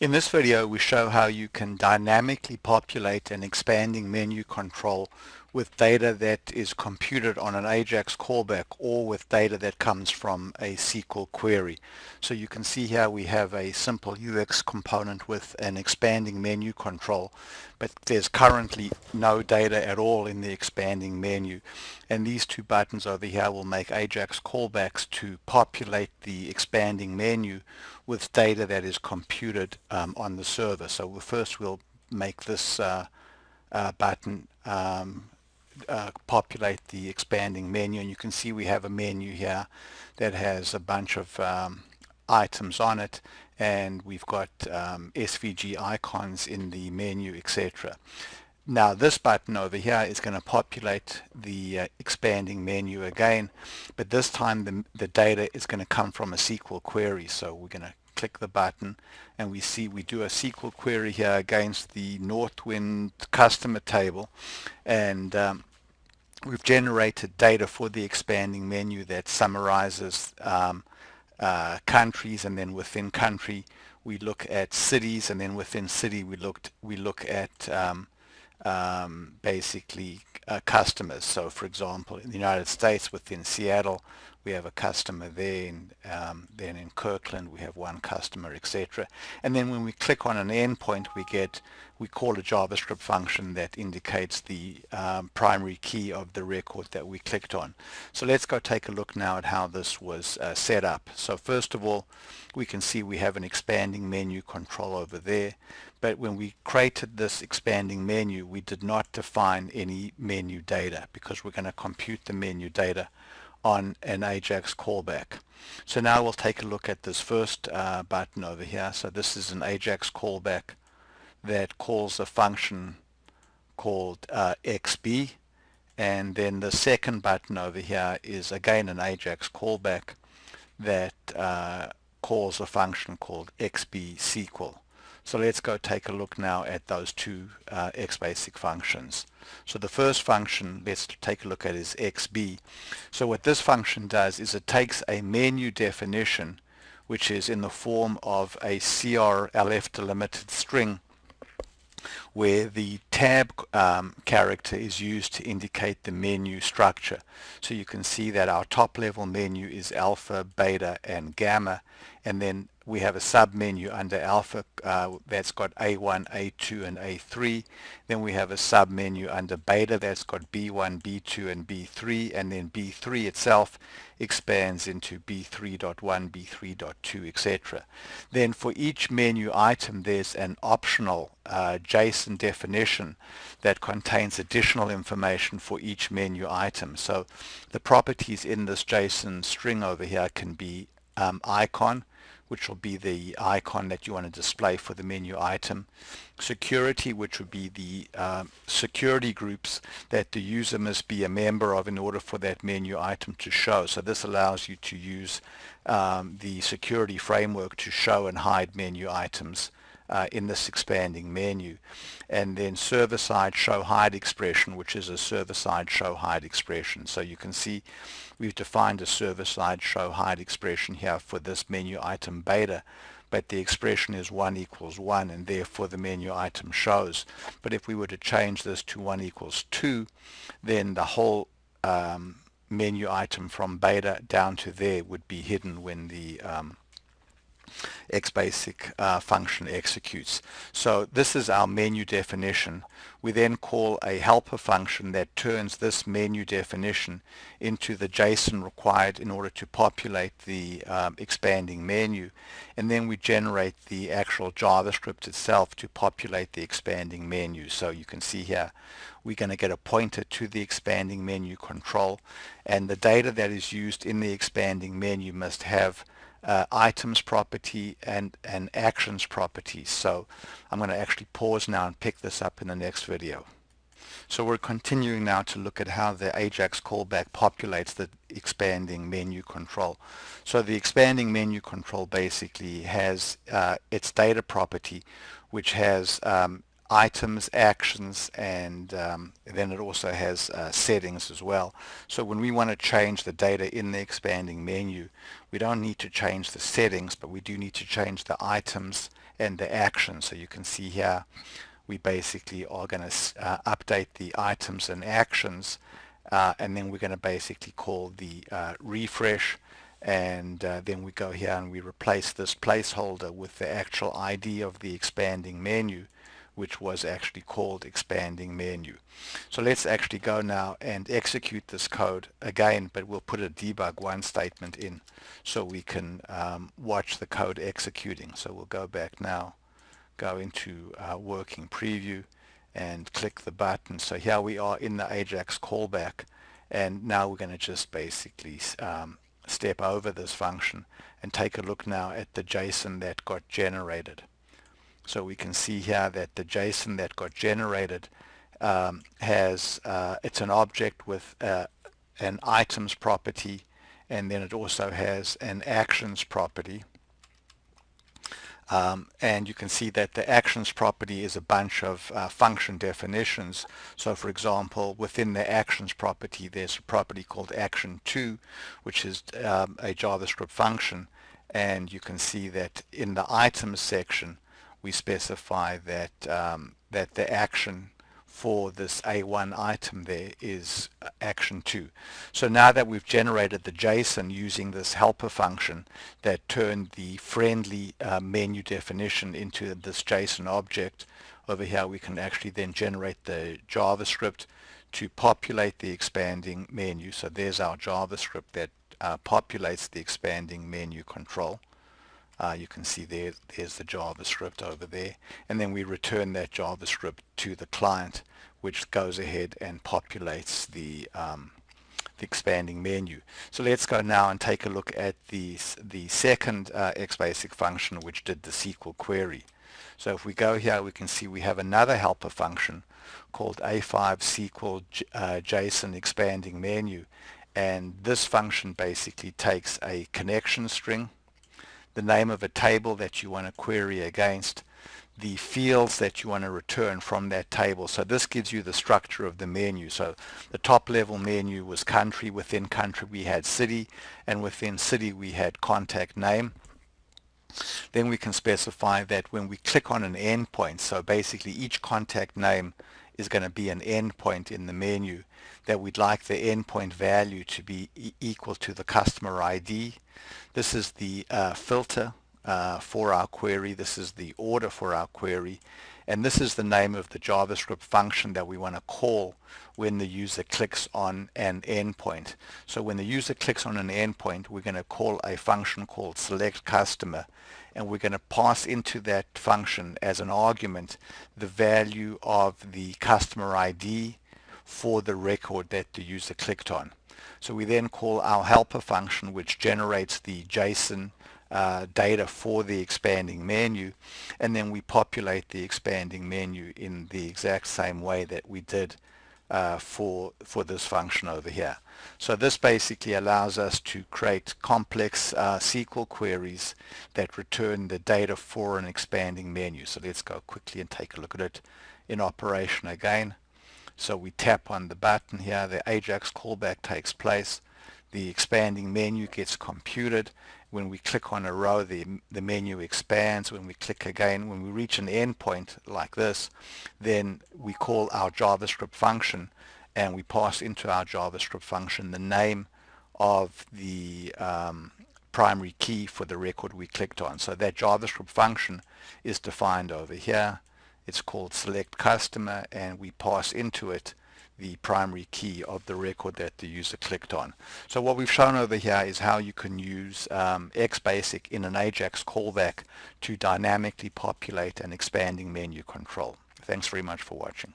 In this video, we show how you can dynamically populate an expanding menu control with data that is computed on an Ajax callback or with data that comes from a SQL query. So you can see here we have a simple UX component with an expanding menu control, but there's currently no data at all in the expanding menu. And these two buttons over here will make Ajax callbacks to populate the expanding menu with data that is computed on the server. So first we'll make this button populate the expanding menu, and you can see we have a menu here that has a bunch of items on it, and we've got SVG icons in the menu, etc. Now this button over here is going to populate the expanding menu again, but this time the data is going to come from a SQL query. So we're going to click the button and we see we do a SQL query here against the Northwind customer table, and we've generated data for the expanding menu that summarizes countries, and then within country we look at cities, and then within city we look at basically customers. So for example, in the United States, within Seattle we have a customer there, and then in Kirkland we have one customer, etc. And then when we click on an endpoint, we call a JavaScript function that indicates the primary key of the record that we clicked on. So let's go take a look now at how this was set up. So first of all, we can see we have an expanding menu control over there, but when we created this expanding menu, we did not define any menu data because we're going to compute the menu data on an Ajax callback. So now we'll take a look at this first button over here. So this is an Ajax callback that calls a function called XB, and then the second button over here is again an Ajax callback that calls a function called XB SQL. So let's go take a look now at those two XBasic functions. So the first function let's take a look at is XB. So what this function does is it takes a menu definition, which is in the form of a CRLF delimited string, where the tab character is used to indicate the menu structure. So you can see that our top level menu is alpha, beta, and gamma, and then we have a submenu under alpha that's got A1, A2, and A3. Then we have a submenu under beta that's got B1, B2, and B3, and then B3 itself expands into B3.1, B3.2, etc. Then for each menu item there's an optional JSON definition that contains additional information for each menu item. So the properties in this JSON string over here can be icon, which will be the icon that you want to display for the menu item. Security, which would be the security groups that the user must be a member of in order for that menu item to show. So this allows you to use the security framework to show and hide menu items in this expanding menu. And then server-side show-hide expression, which is a server-side show-hide expression. So you can see we've defined a server-side show-hide expression here for this menu item beta, but the expression is 1 equals 1, and therefore the menu item shows. But if we were to change this to 1 equals 2, then the whole menu item from beta down to there would be hidden when the XBasic function executes. So this is our menu definition. We then call a helper function that turns this menu definition into the JSON required in order to populate the expanding menu, and then we generate the actual JavaScript itself to populate the expanding menu. So you can see here we're going to get a pointer to the expanding menu control, and the data that is used in the expanding menu must have items property and actions property. So I'm going to actually pause now and pick this up in the next video. So we're continuing now to look at how the Ajax callback populates the expanding menu control. So the expanding menu control basically has its data property, which has items, actions, and then it also has settings as well. So when we want to change the data in the expanding menu, we don't need to change the settings, but we do need to change the items and the action. So you can see here we basically are going to update the items and actions, and then we're going to basically call the refresh, and then we go here and we replace this placeholder with the actual ID of the expanding menu, which was actually called expanding menu. So let's actually go now and execute this code again, but we'll put a debug one statement in so we can watch the code executing. So we'll go back now, go into working preview and click the button. So here we are in the Ajax callback, and now we're going to just basically step over this function and take a look now at the JSON that got generated. So we can see here that the JSON that got generated has it's an object with an items property, and then it also has an actions property. And you can see that the actions property is a bunch of function definitions. So for example, within the actions property, there's a property called action2, which is a JavaScript function. And you can see that in the items section, we specify that that the action for this A1 item there is action2. So now that we've generated the JSON using this helper function that turned the friendly menu definition into this JSON object, over here we can actually then generate the JavaScript to populate the expanding menu. So there's our JavaScript that populates the expanding menu control. You can see there's the JavaScript over there, and then we return that JavaScript to the client, which goes ahead and populates the expanding menu. So let's go now and take a look at the second XBasic function, which did the SQL query. So if we go here, we can see we have another helper function called A5 SQL JSON expanding menu, and this function basically takes a connection string, the name of a table that you want to query against, the fields that you want to return from that table. So this gives you the structure of the menu. So the top level menu was country, within country we had city, and within city we had contact name. Then we can specify that when we click on an endpoint, so basically each contact name is going to be an endpoint in the menu, that we'd like the endpoint value to be equal to the customer ID. This is the filter for our query. This is the order for our query. And this is the name of the JavaScript function that we want to call when the user clicks on an endpoint. So when the user clicks on an endpoint, we're going to call a function called select customer, and we're going to pass into that function as an argument the value of the customer ID for the record that the user clicked on. So we then call our helper function, which generates the JSON data for the expanding menu, and then we populate the expanding menu in the exact same way that we did for this function over here. So this basically allows us to create complex SQL queries that return the data for an expanding menu. So let's go quickly and take a look at it in operation again. So we tap on the button here, the Ajax callback takes place, the expanding menu gets computed. When we click on a row, the menu expands. When we click again, when we reach an endpoint like this, then we call our JavaScript function, and we pass into our JavaScript function the name of the primary key for the record we clicked on. So that JavaScript function is defined over here. It's called select customer, and we pass into it the primary key of the record that the user clicked on. So what we've shown over here is how you can use XBasic in an Ajax callback to dynamically populate an expanding menu control. Thanks very much for watching.